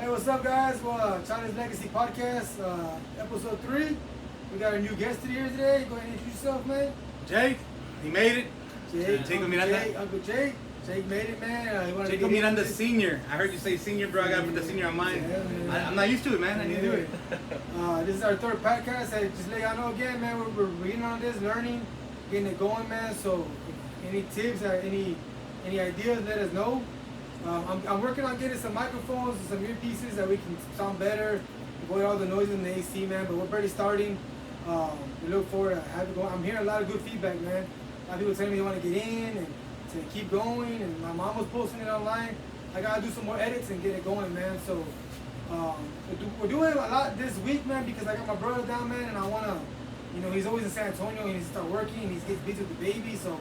Hey, what's up, guys? Well, Chale's Legacy Podcast, episode 3. We got a new guest here today. Go ahead and introduce yourself, man. Jake, he made it. Uncle Miranda. Jake, Uncle Jake. Jake made it, man. Jacob Miranda Senior. I heard you say senior, bro. I gotta put the senior on mine. Yeah, I'm not used to it, man. I need to do it. This is our third podcast. Hey, just let y'all know again, man. We're reading on this, learning, getting it going, man. So, any tips or any ideas, let us know. I'm working on getting some microphones and some earpieces that we can sound better, avoid all the noise in the AC, man. But we're barely starting. We look forward to having it going. I'm hearing a lot of good feedback, man. A lot of people telling me they want to get in and to keep going. And my mom was posting it online. I gotta do some more edits and get it going, man. So we're doing a lot this week, man, because I got my brother down, man, and I wanna, he's always in San Antonio and he start working and he gets busy with the baby, so.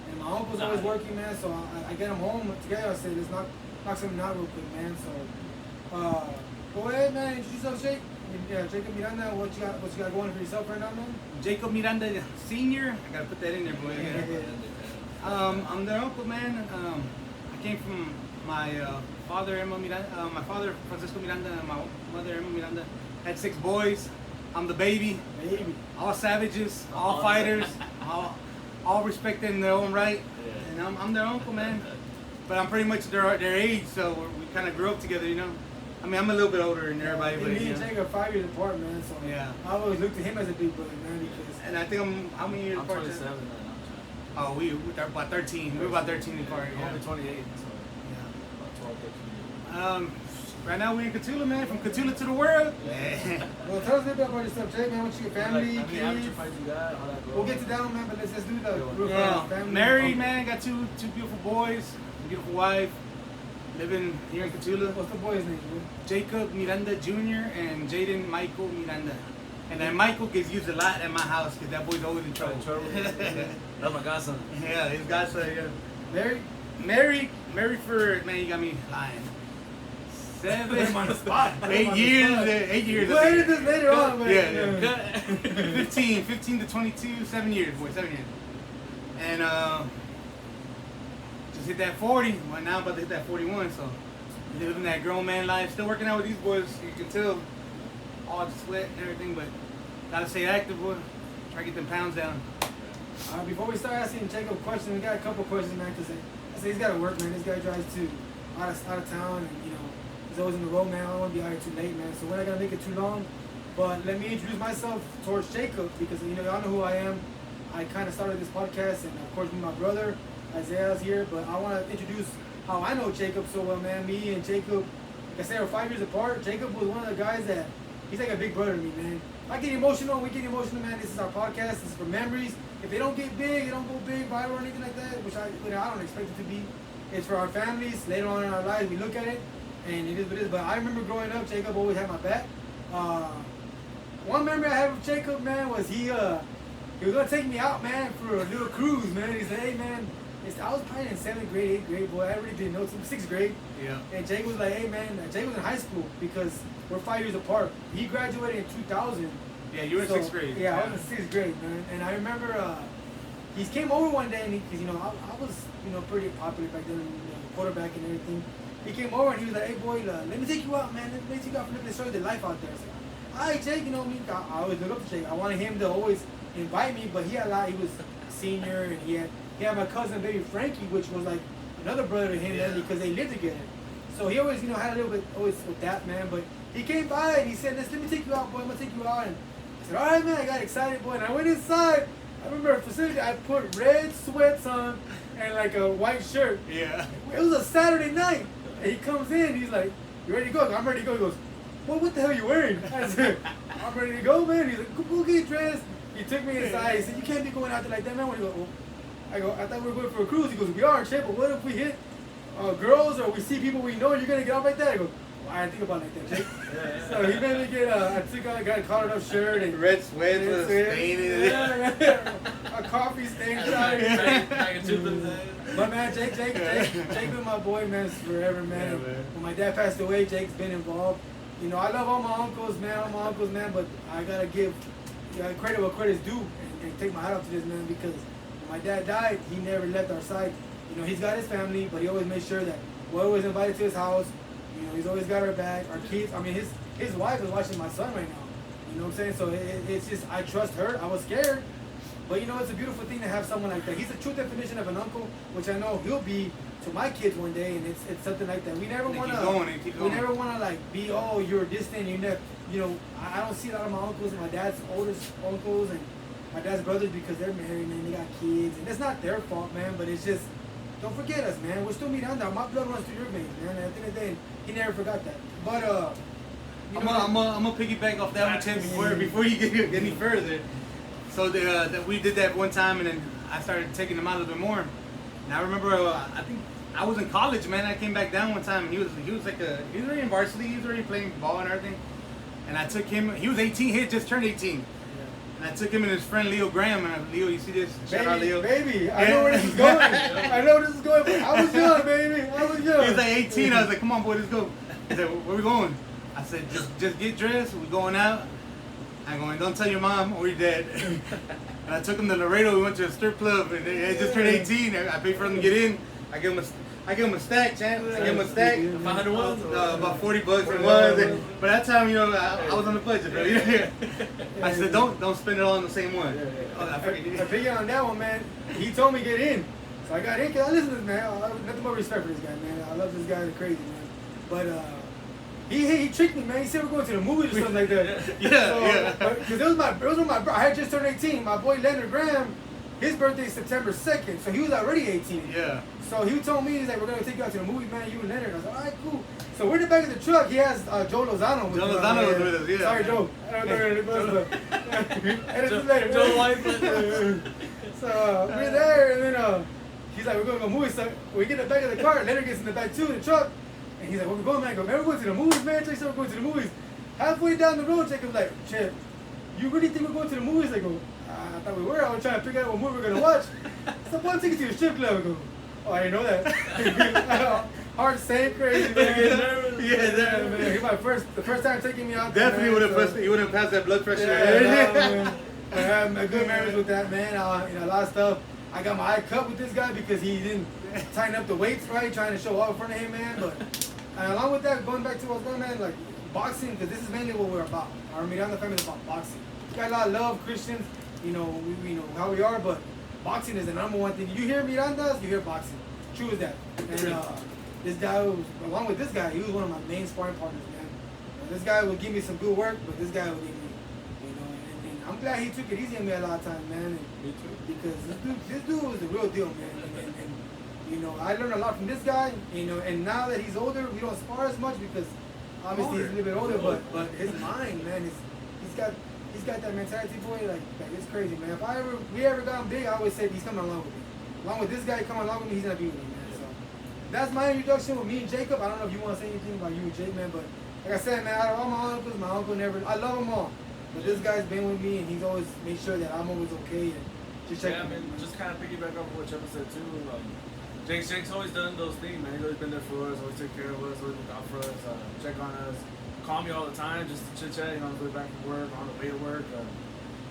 And my uncle's always working, man, so I get him home together. I said, let's knock something out real quick, man. So, go ahead, man. Introduce yourself, Jake. Yeah, Jacob Miranda. What you got going for yourself right now, man? Jacob Miranda Senior. I gotta put that in there, boy. I'm their uncle, man. I came from my father, Emma Miranda. My father, Francisco Miranda, and my mother, Emma Miranda. Had 6 boys. I'm the baby. All savages, all fighters, all respecting their own right, and I'm their uncle, man. But I'm pretty much their age, so we kind of grew up together, I mean, I'm a little bit older than everybody, but me and Jake are 5 years apart, man. So yeah, I always looked at him as a big brother, man. Because and I think I'm how many years apart? 27. Oh, we're about 13. We're about 13 apart. I'm only 28, so yeah, about 12, 13 years. Right now we're in Cthulhu, man. From Cthulhu to the world. Well, tell us a little bit about yourself, Jake, man. What's your family, kids? We'll get to that one, man, but let's do the real family. Married, man. Got two beautiful boys, a beautiful wife. Living here in Cthulhu. What's the boy's name, bro? Jacob Miranda Jr. and Jaden Michael Miranda. And then Michael gets used a lot at my house because that boy's always in trouble. That's my godson. Yeah, his godson, yeah. Married for, man, you got me lying. 8 years. 8 years. We'll edit this later on, man. Yeah. 15 to 22, 7 years, boy, 7 years. And just hit that 40. Well, now I'm about to hit that 41, so living that grown man life. Still working out with these boys. You can tell all the sweat and everything, but gotta stay active, boy. Try to get them pounds down. Before we start asking Jacob questions, we got a couple questions, man, because I say he's got to work, man. This guy drives out of town, and, he's always on the road, man. I don't want to be out here too late, man. So we're not going to make it too long. But let me introduce myself towards Jacob, because, y'all know who I am. I kind of started this podcast, and, of course, with my brother, Isaiah's here. But I want to introduce how I know Jacob so well, man. Me and Jacob, like I said, we're 5 years apart. Jacob was one of the guys that, he's like a big brother to me, man. If I get emotional, we get emotional, man. This is our podcast. This is for memories. If they don't get big, they don't go big, viral, or anything like that, which I don't expect it to be. It's for our families. Later on in our lives, we look at it. And it is what it is. But I remember growing up, Jacob always had my back. One memory I have of Jacob, man, was he was gonna take me out, man, for a little cruise, man. He said, hey, man, I was probably in 7th grade, 8th grade, boy. I really didn't know. 6th grade. Yeah. And Jake was like, hey, man, Jake was in high school because we're 5 years apart. He graduated in 2000. Yeah, you were in 6th grade. Yeah, I was in 6th grade, man. And I remember he came over one day, and because I was pretty popular back then, quarterback and everything. He came over and he was like, hey, boy, let me take you out, man. Let me take you out for living and show you the life out there. I said, all right, Jake, I always look up to Jake. I wanted him to always invite me, but he had a lot. He was a senior, and he had my cousin, baby Frankie, which was like another brother to him then because they lived together. So he always, had a little bit always with that, man. But he came by and he said, let me take you out, boy. I'm going to take you out. And I said, all right, man. I got excited, boy. And I went inside. I remember specifically I put red sweats on and like a white shirt. Yeah. It was a Saturday night. And he comes in, he's like, you ready to go? I'm ready to go. He goes, well, what the hell are you wearing? I said, I'm ready to go, man. He's like, go get dressed. He took me inside. He said, you can't be going out there like that, man. When he goes, well, I thought we were going for a cruise. He goes, we are, Chip, but what if we hit girls or we see people we know and you're going to get off like that? I go, well, I didn't think about it like that, Jake. So he made me get I got a collared up shirt and red sweats with a stain in it. A coffee stain. But man, Jake been my boy, man, forever, man. Yeah, man. When my dad passed away, Jake's been involved. I love all my uncles, man, but I gotta give credit where credit's due and take my hat off to this, man, because when my dad died, he never left our side. He's got his family, but he always made sure that we're always invited to his house. You know, he's always got our back. Our kids. I mean, his wife is watching my son right now. You know what I'm saying? So it's just I trust her. I was scared, but you know, it's a beautiful thing to have someone like that. He's the true definition of an uncle, which I know he'll be to my kids one day, and it's something like that. We never want to. We never want to like be you're distant. You never. You know, I don't see a lot of my uncles and my dad's oldest uncles and my dad's brothers because they're married, man. They got kids, and it's not their fault, man. But it's just, don't forget us, man. We're still Miranda. My blood runs through your veins, man. At the end of the day, he never forgot that. But you know, I'm gonna piggyback off that one, Tim, before you get any further. So that we did that one time, and then I started taking him out a little bit more. And I remember, I think I was in college, man. I came back down one time. He was already in varsity. He was already playing ball and everything. And I took him. He was 18. He had just turned 18. And I took him and his friend Leo Graham. And Leo, you see this? Shout out Leo. Baby, I know where this is going. I know where this is going. But I was young, baby. I was young. He was like 18. I was like, come on, boy, let's go. He said, where we going? I said, just get dressed. We're going out. I'm going, don't tell your mom or your dad. And I took him to Laredo. We went to a strip club. And they had just turned 18. I paid for him to get in. I gave him a stack, champ. I gave him a stack. 500 ones? About $40 and ones. But that time, you know, I was on the budget, bro. I said, don't spend it all on the same one. I figured on that one, man. He told me get in. So I got in because I listen to this, man. I have nothing but respect for this guy, man. I love this guy like crazy, man. But he tricked me, man. He said we're going to the movies or something like that. Because it was my bro. I had just turned 18. My boy Leonard Graham, his birthday is September 2nd, so he was already 18. Yeah. So he told me, he's like, we're going to take you out to the movie, man, you and Leonard. I was like, all right, cool. So we're in the back of the truck. He has Joe Lozano with us. Joe Lozano was with us, yeah. Sorry, Joe. I don't know where it was, but edit this later. Joe White. So we're there, and then he's like, we're going to go movies. So we get in the back of the car. Leonard gets in the back, too, in the truck. And he's like, where we going, man? I go, man, we're going to the movies, man. Jake said we're going to the movies. Halfway down the road, Jacob's like, Chip, you really think we're going to the movies? I go, I thought we were. I was trying to figure out what movie we're going to watch. So one ticket to the strip club. I go, oh, I didn't know that. Heart saying crazy, man. Yeah, man. He's the first time taking me out there. Definitely would have passed that blood pressure. I had a good memories with that, man. You know, a lot of stuff. I got my eye cut with this guy because he didn't tighten up the weights right, trying to show off in front of him, man. But along with that, going back to what I was doing, man, like boxing, because this is mainly what we're about. Our Miranda family is about boxing. We got a lot of love, Christians. You know, we know how we are, but boxing is the number one thing. You hear Miranda's, you hear boxing. True as that. And this guy, along with this guy, he was one of my main sparring partners, man. This guy would give me some good work, but this guy would give me, you know, and I'm glad he took it easy on me a lot of times, man. Me too. Because this dude was the real deal, man. And you know, I learned a lot from this guy, you know, and now that he's older, we don't spar as much because obviously he's a little bit older, but his mind, man, he's got that mentality, boy, like it's crazy, man. If we ever got him big, I always say he's coming along with me. Along with this guy coming along with me, he's gonna be with me, man. So that's my introduction with me and Jacob. I don't know if you want to say anything about you and Jake, man, but like I said, man, out of all my uncles, my uncle never, I love them all. But this guy's been with me and he's always made sure that I'm always okay and just check I mean, just kind of piggyback off what Trevor said too. Jake's always done those things, man. He's always been there for us, always took care of us, always looked out for us, check on us, call me all the time just to chit chat, you know, on the way back from work, on the way to work.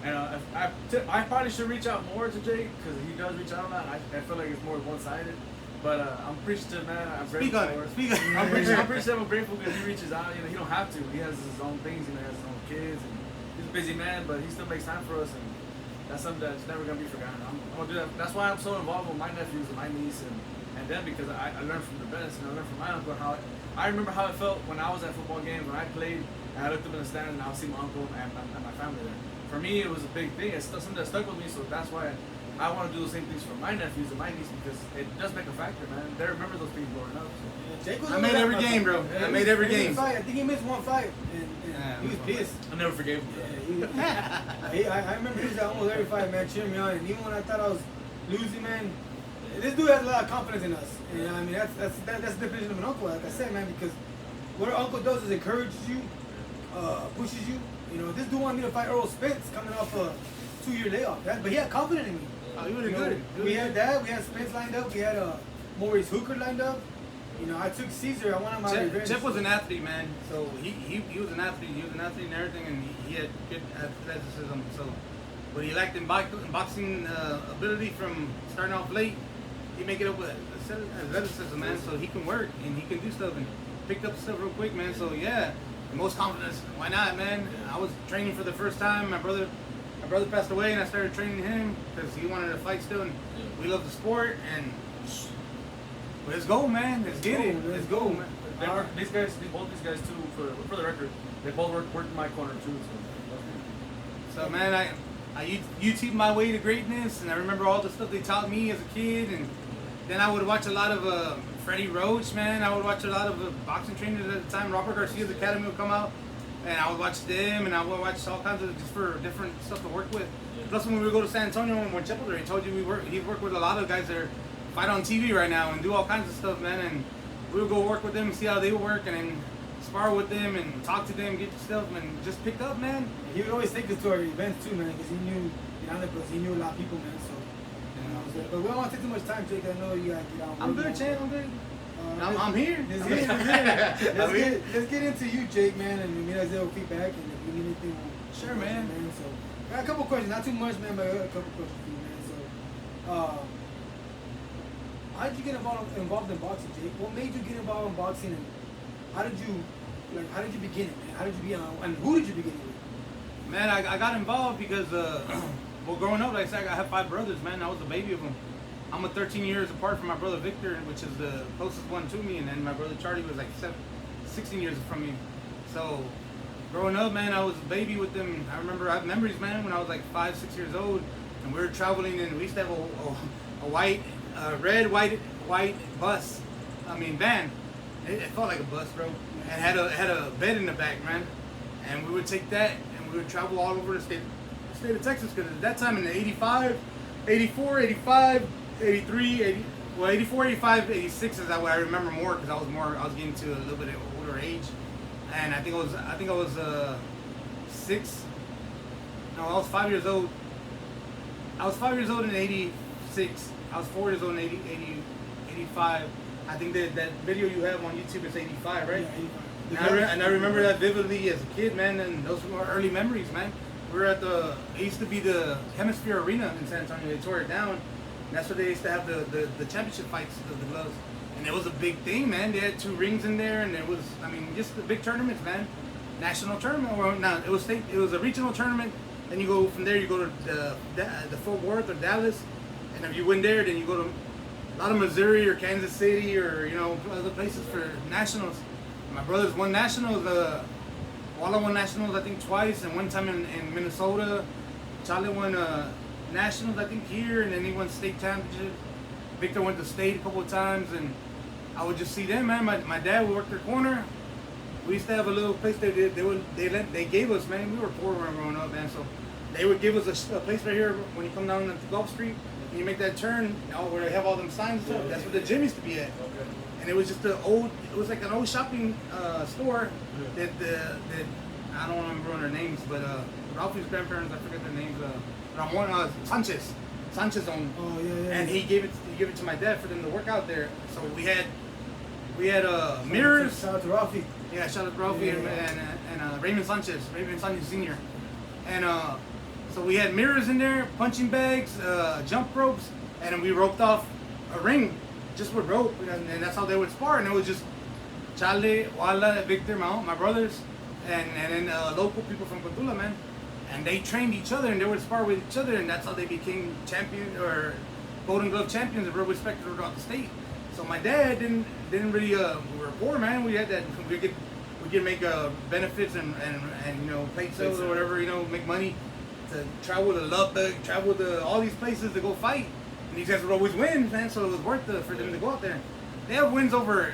And I probably should reach out more to Jake because he does reach out a lot. I feel like it's more one-sided. But I'm appreciative, man. I'm grateful for it. I'm appreciative. I'm grateful because he reaches out. You know, he don't have to. He has his own things. You know, he has his own kids, and he's a busy man. But he still makes time for us, and that's something that's never gonna be forgotten. I'm gonna do that. That's why I'm so involved with my nephews and my niece and them because I learned from the best. You know, I learned from my uncle how I remember how it felt when I was at football games when I played and I looked up in the stand and I would see my uncle and my family there. For me, it was a big thing. It's something that stuck with me. So that's why I want to do the same things for my nephews and my niece because it does make a factor, man. They remember those things growing up. So. I made every game, bro. I made every game. I think he missed one fight, and he was pissed. I never forgave him. I remember he was at almost every fight, man, cheering me on. And even when I thought I was losing, man, this dude has a lot of confidence in us. And I mean, that's the definition of an uncle, like I said, man, because what an uncle does is encourages you, pushes you. You know, this dude wanted me to fight Earl Spence coming off a 2-year layoff, but he had confidence in me. Oh, he was good. We had that. We had Spence lined up. We had Maurice Hooker lined up. You know, I took Caesar. I wanted my revenge. Chip was an athlete, man. So he was an athlete. He was an athlete and everything, and he had good athleticism. So, but he lacked in boxing ability from starting off late. He make it up with athleticism, man. So he can work and he can do stuff. And picked up stuff real quick, man. So yeah, the most confidence. Why not, man? I was training for the first time. My brother passed away, and I started training him because he wanted to fight still, and we love the sport. And let's go, man. Let's get it. Let's go, man. Both these guys too. For the record, they both worked in my corner too. So man, I YouTube my way to greatness, and I remember all the stuff they taught me as a kid, and then I would watch a lot of Freddie Roach, man. I would watch a lot of boxing trainers at the time. Robert Garcia's Academy would come out, and I would watch them, and I would watch all kinds of just for different stuff to work with. Yeah. Plus, when we would go to San Antonio and when Chale, he told you he'd work with a lot of guys that fight on TV right now and do all kinds of stuff, man. And we would go work with them, see how they work, and then spar with them and talk to them, get stuff, and just pick up, man. He would always take us to our events too, man, because he knew Miranda, because he knew a lot of people, man. So, but we don't want to take too much time, Jake. I know you gotta get out. I'm good, Chale. I'm good. I'm here. Let's get into you, Jake, man, and maybe I'll feedback, and if you need anything, sure, man. So, I got a couple questions, not too much, man, but I got a couple questions for you, man. So, how did you get involved in boxing, Jake? What made you get involved in boxing, and how did you begin it, man? How did you begin, and who did you begin it with? Man, I got involved because, well, growing up, like I said, I have 5 brothers, man. I was the baby of them. I'm 13 years apart from my brother Victor, which is the closest one to me, and then my brother Charlie was like 16 years from me. So, growing up, man, I was a baby with them. I remember I have memories, man, when I was like 5, 6 years old, and we were traveling, and we used to have a red, white bus. Van. It felt like a bus, bro. And had a bed in the back, man. And we would take that, and we would travel all over the state of Texas, because at that time in the 85, 84, 85, 83, 84, 85, 86 is what I remember more, because I was getting to a little bit of older age. And I think I was 6. No, I was 5 years old. I was 5 years old in 86. I was 4 years old in 85. I think that video you have on YouTube is 85, right? Yeah, 85. And I remember that vividly as a kid, man, and those were early memories, man. We were at it used to be the Hemisphere Arena in San Antonio. They tore it down. And that's where they used to have the championship fights of the gloves. And it was a big thing, man. They had 2 rings in there, and it was, just the big tournaments, man. National tournament, or no, it was a regional tournament. Then you go from there, you go to the Fort Worth or Dallas, and if you win there, then you go to a lot of Missouri or Kansas City or other places for nationals. My brothers won nationals. Walla won nationals I think twice, and one time in Minnesota. Chale won nationals I think here, and then he won state championships. Victor went to state a couple of times, and I would just see them, man. My dad would work their corner. We used to have a little place they gave us, man. We were poor when we were growing up, man. So they would give us a place right here when you come down to Gulf Street. And you make that turn, where they have all them signs and stuff. That's where the gym used to be at. Okay. And it was just it was like an old shopping store that I don't remember their names, but Ralphie's grandparents, I forget their names. Ramon Sanchez owned. Oh yeah. And he gave it to my dad for them to work out there. So we had mirrors. Shout out to Ralphie. Yeah, shout out to Ralphie and Raymond Sanchez Sr. And so we had mirrors in there, punching bags, jump ropes, and then we roped off a ring just with rope, and that's how they would spar. And it was just Chale, Walla, Victor, my brothers, and then local people from Cotula, man. And they trained each other, and they would spar with each other, and that's how they became champion or Golden Glove champions and real respected throughout the state. So my dad didn't really. We were poor, man. We had that. We could make benefits and plate sales or whatever. Make money to travel to Lubbock, travel to all these places to go fight. And these guys would always win, man. So it was worth it for them to go out there. They have wins over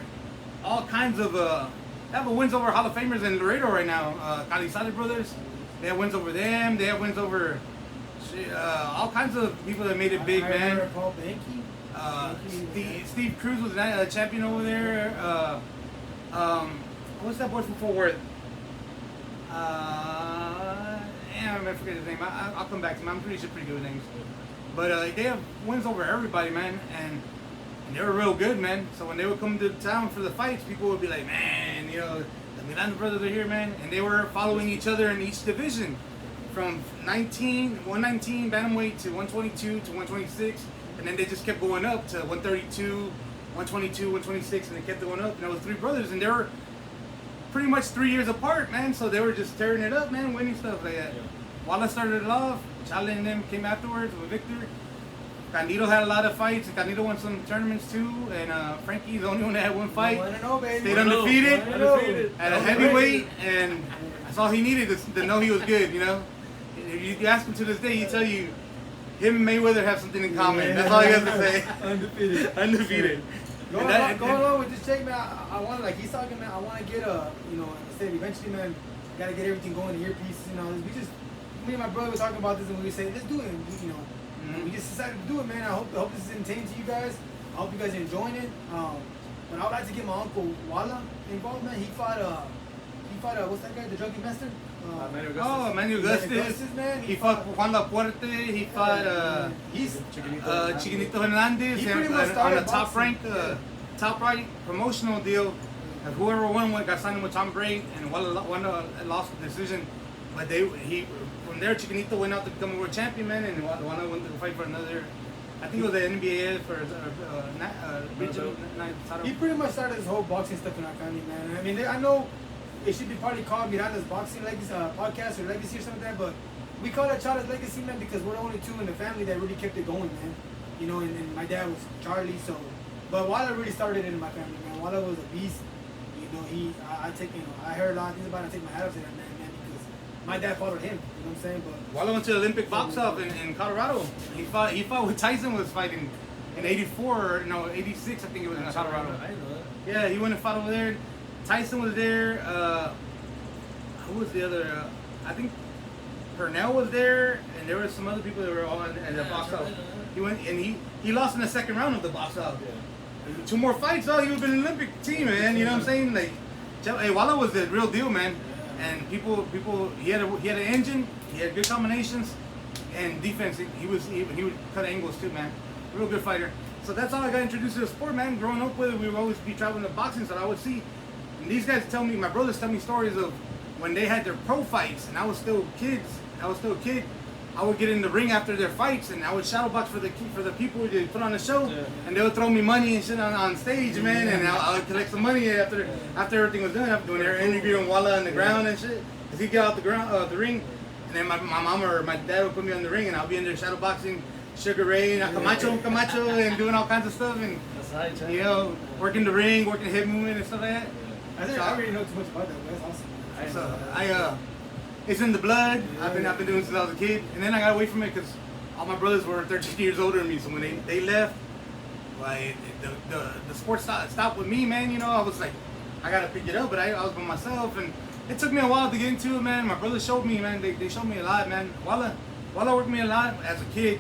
all kinds of. They have wins over Hall of Famers in Laredo right now. Calizales brothers. They have wins over them. They have wins over all kinds of people that made it big, man. Paul Banky. Steve Cruz was a champion over there. What's that boy from Fort Worth? I forget his name. I'll come back to him. I'm pretty good with names. But they have wins over everybody, man, and they were real good, man. So when they would come to town for the fights, people would be like, man, the Miranda brothers are here, man. And they were following each other in each division, from 119 bantamweight to 122 to 126, and then they just kept going up to 132, 122, 126, and they kept going up. And there was 3 brothers, and they were pretty much 3 years apart, man. So they were just tearing it up, man, winning stuff like that. Walla started it off. Chale and them came afterwards with Victor. Candido had a lot of fights, and Candido won some tournaments too. And Frankie's the only one that had one fight. 1-0, baby. Stayed undefeated. 1-0. At a heavyweight, and that's all he needed to know he was good, you know? If you ask him to this day, he'd tell you him and Mayweather have something in common. Yeah. That's all he has to say. Undefeated. Undefeated. Going along with this check, man, I want to, like he's talking, man, I want to get you know, like I said, eventually, man, got to get everything going, the earpieces, you know. Me and my brother were talking about this, and we say, let's do it, you know. Mm-hmm. We just decided to do it, man. I hope this is entertaining to you guys. I hope you guys are enjoying it. But I would like to get my uncle Walla involved, man. He fought what's that guy, the drug investor? Manuel Augustus. Man. He fought Juan Lapuerte. He fought Chiquinito Hernandez. He pretty much on started the boxing. top rank promotional deal. Whoever won got signed with Tom Brady, and Walla lost the decision. But from there, Chiquinito went out to become a world champion, man, and Walla went to fight for another. I think it was the NBA for regional title. He pretty much started his whole boxing stuff in our family, man. I mean, I know it should be probably called Miranda's Boxing Legacy podcast or Legacy or something like that, but we call it Chale's Legacy, man, because we're the only 2 in the family that really kept it going, man. You know, and my dad was Charlie, so. But Walla really started it in my family, man. Walla was a beast. You know, I heard a lot of things about it. I take my hat off to that man, because my dad followed him. You know what I'm saying? But Walla went to the Olympic box off in Colorado. He fought with Tyson was fighting in 84, no, 86, I think it was in Colorado. I didn't know that. Yeah, he went and fought over there. Tyson was there. Who was the other? I think Purnell was there, and there were some other people that were all in the box off. He went and he lost in the second round of the box off. 2 more fights, he would have been an Olympic team, man. You know what I'm saying? Like, hey, Walla was the real deal, man. And people, he had an engine. He had good combinations and defense. He would cut angles too, man. Real good fighter. So that's how I got introduced to the sport, man. Growing up with it, we would always be traveling to boxing, so I would see. And these guys tell me, my brothers tell me stories of when they had their pro fights, and I was still a kid. I would get in the ring after their fights, and I would shadow box for the people to put on the show, and they would throw me money and shit on stage, man, and I would collect some money after everything was done, after when they were interviewing Walla on the ground and shit, cause he'd get out the ring, and then my mom or my dad would put me on the ring, and I'll be in there shadow boxing Sugar Ray and Camacho, and doing all kinds of stuff, and you know, working the ring, working the hip movement and stuff like that. I already know too much about that, but that's awesome. So it's in the blood. Yeah. I've been doing it since I was a kid, and then I got away from it because all my brothers were 13 years older than me. So when they left, like the sport stopped with me, man. You know, I was like, I gotta pick it up, but I was by myself, and it took me a while to get into it, man. My brothers showed me, man. They showed me a lot, man. Walla worked me a lot as a kid.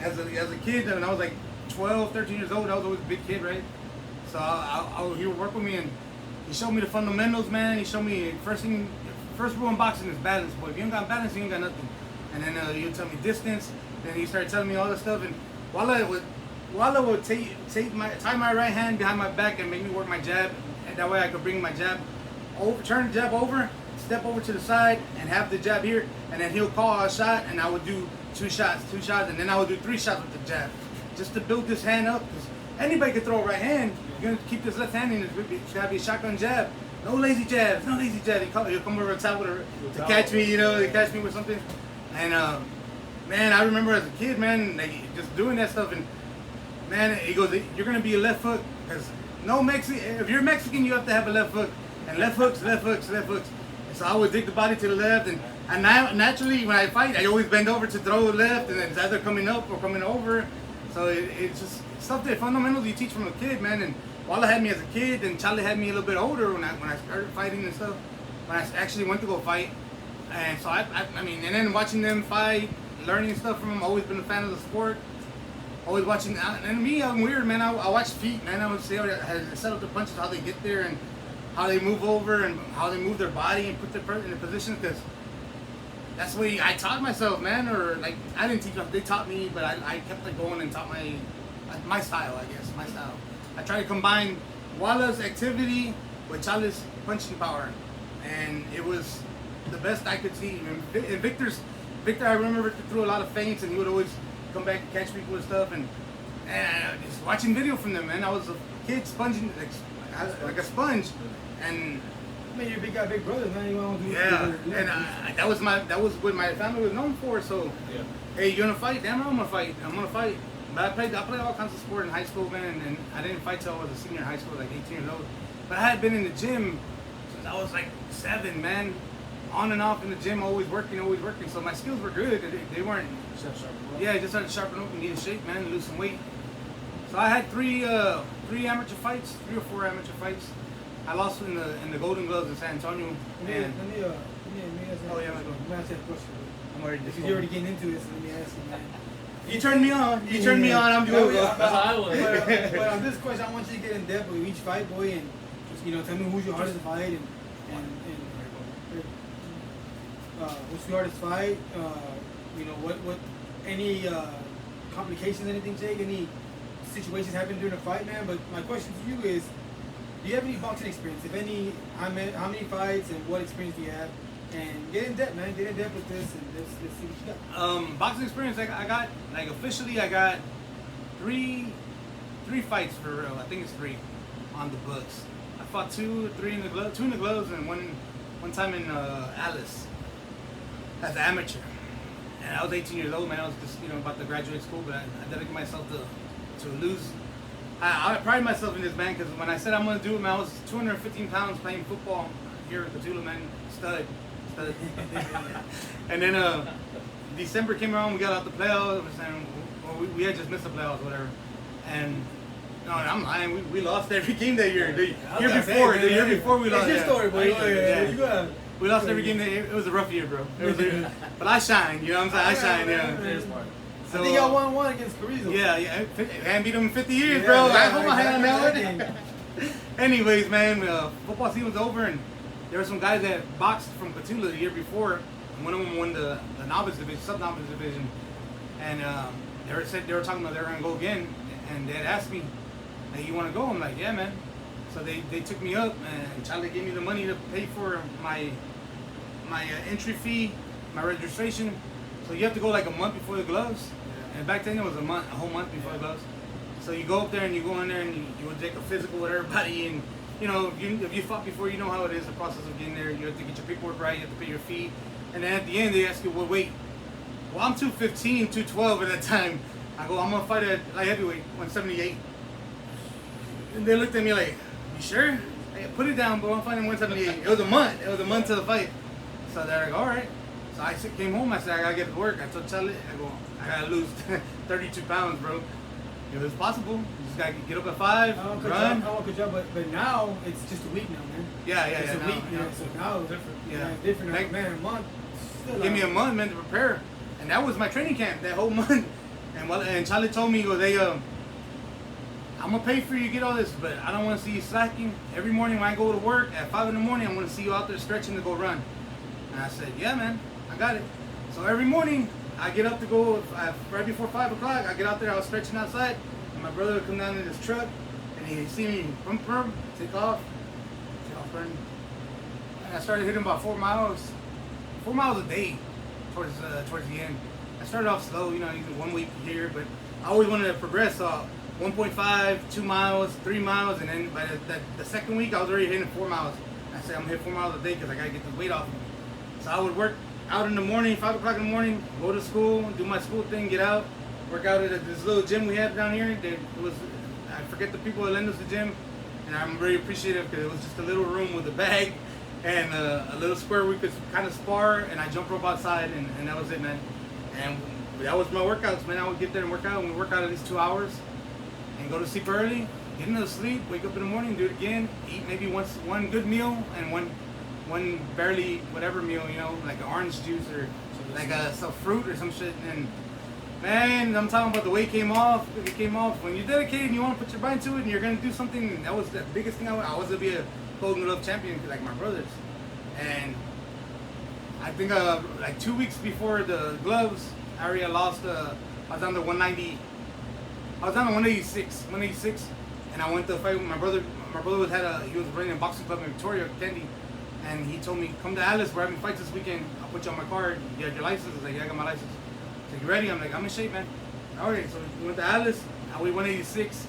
As a kid, when I was like 12, 13 years old, I was always a big kid, right? So he would work with me, and he showed me the fundamentals, man. He showed me first rule in boxing is balance, boy. If you ain't got balance, you ain't got nothing. And then he would tell me distance. Then he started telling me all this stuff. And Walla would tie my right hand behind my back and make me work my jab, and that way I could bring my jab over, turn the jab over, step over to the side, and have the jab here. And then he'll call a shot, and I would do two shots, and then I would do 3 shots with the jab, just to build this hand up. Because anybody can throw a right hand. You're gonna keep this left hand in. It's gotta be a shotgun jab. No lazy jabs. He'll come over the top to catch me. You know, to catch me with something. And man, I remember as a kid, man, like, just doing that stuff. And man, he goes, "You're gonna be a left hook, because if you're Mexican, you have to have a left hook, and left hooks. And so I would dig the body to the left, and now naturally when I fight, I always bend over to throw left, and it's either coming up or coming over. So it's just stuff that fundamentals you teach from a kid, man. And Walla had me as a kid, and Chale had me a little bit older when I started fighting and stuff. When I actually went to go fight, and so I mean, and then watching them fight, learning stuff from them. Always been a fan of the sport. Always watching, and me, I'm weird, man. I watch feet, man. I would see how they set up the punches, how they get there, and how they move over, and how they move their body and put their person in a position. Because that's the way I taught myself, man. Or like I didn't teach them; they taught me, but I kept like going and taught my style, I guess, my style. I try to combine Walla's activity with Chale's punching power, and it was the best I could see. And Victor, I remember threw a lot of feints, and he would always come back and catch people and stuff. And And just watching video from them, man. I was a kid sponging like a sponge, and Man, you're a big brothers, man. You want to do yeah, and that was what my family was known for. So, Yeah. hey, you gonna fight? Damn, I'm gonna fight. I'm gonna fight. But I played all kinds of sport in high school, man, and I didn't fight till I was a senior in high school, like 18 years old. But I had been in the gym since I was like 7, man. On and off in the gym, always working. So my skills were good. They weren't. Yeah, I just had to sharpen up and get in shape, man, lose some weight. So I had 3 amateur fights, 3 or 4 amateur fights. I lost in the Golden Gloves in San Antonio. Let me ask you. Oh, yeah, let me ask you a question. I'm already Because you're already getting into this, let me ask you, man. You turned me on. You turned me on. I'm doing That's how I was. But on this question, I want you to get in depth with each fight, boy, and just tell me who's your hardest fight and what's your hardest fight. What any complications, anything, Jake? Any situations happen during a fight, man? But my question to you is, do you have any boxing experience? If any, how many fights and what experience do you have? And get in depth, man. Get in depth with this and let's see what you got. Boxing experience, I got officially, I got three fights for real. I think it's 3 on the books. I fought 2 or 3 in the gloves, 2 in the gloves, and one time in Alice as an amateur. And I was 18 years old, man. I was just about to graduate school, but I dedicated myself to lose. I pride myself in this, man, because when I said I'm gonna do it, man, I was 215 pounds playing football here at Petula, man, stud. And then December came around, we got out the playoffs, and we had just missed the playoffs, whatever. And no, I'm lying, we lost every game that year. The year before we lost. It's your story, boy. Yeah. We lost every game. It was a rough year, bro. But I shined, you know what I'm saying? I shined, yeah. So, I think y'all won 1 against Carrizo. Yeah. I haven't beat them in 50 years, bro. I hold my hand on that one. Anyways, man, football season was over, and there were some guys that boxed from Petula the year before, and one of them won the novice division, sub-novice division, and they were talking about they were gonna go again, and they had asked me, "Hey, you want to go?" I'm like, "Yeah, man." So they took me up, and Chale gave me the money to pay for my entry fee, my registration. So you have to go like a month before the gloves, and back then it was a whole month before the gloves. So you go up there and you go in there and you would take a physical with everybody, and if you fought before, you know how it is, the process of getting there. You have to get your paperwork right, you have to pay your fee, and then at the end they ask you, well, wait, I'm 215, 212 at that time. I go, I'm gonna fight at light heavyweight, 178. And they looked at me like, you sure? Hey, put it down, bro. I'm fighting 178. It was a month to the fight. So they're like, all right. So I came home. I said, I gotta get to work. I told Chale, I gotta lose 32 pounds, bro. It was possible. You just gotta get up at 5, run. But now it's just a week now, man. Yeah. It's a week now. So now it's different. Yeah, it's different. Like, man, a month. Give me a month, man, to prepare. And that was my training camp, that whole month. And Chale told me, I'm gonna pay for you to get all this, but I don't want to see you slacking. Every morning when I go to work at 5 in the morning, I want to see you out there stretching to go run. And I said, yeah, man, I got it. So every morning I get up to go right before 5 o'clock. I get out there, I was stretching outside, and my brother would come down in his truck, and he see me take off, run. And I started hitting about 4 miles a day towards the end. I started off slow, either 1 week here, but I always wanted to progress. So 1.5, 2 miles, 3 miles, and then by the second week, I was already hitting 4 miles. I said, I'm gonna hit 4 miles a day because I gotta get the weight off of me. So I would work out in the morning, 5 o'clock in the morning, go to school, do my school thing, get out, work out at this little gym we have down here. I forget the people that lend us the gym, and I'm very appreciative because it was just a little room with a bag and a little square we could kind of spar, and I jump rope outside, and that was it, man. And that was my workouts, man. I would get there and work out, and we work out at least 2 hours. And go to sleep early, get into sleep, wake up in the morning, do it again, eat maybe one good meal and one barely whatever meal, like an orange juice or like some fruit or some shit. And man, I'm talking about the weight came off. It came off. When you're dedicated and you want to put your mind to it and you're gonna do something, that was the biggest thing I was gonna be a Golden Glove champion like my brothers. And I think like 2 weeks before the gloves, I already lost. I was down to 190. I was down to 186, and I went to fight with my brother. My brother he was running a boxing club in Victoria, Candy, and he told me, come to Alice, we're having fights this weekend. I'll put you on my card. You have your license? I was like, yeah, I got my license. So you ready? I'm like, I'm in shape, man. All right, so we went to Alice. I weighed 186.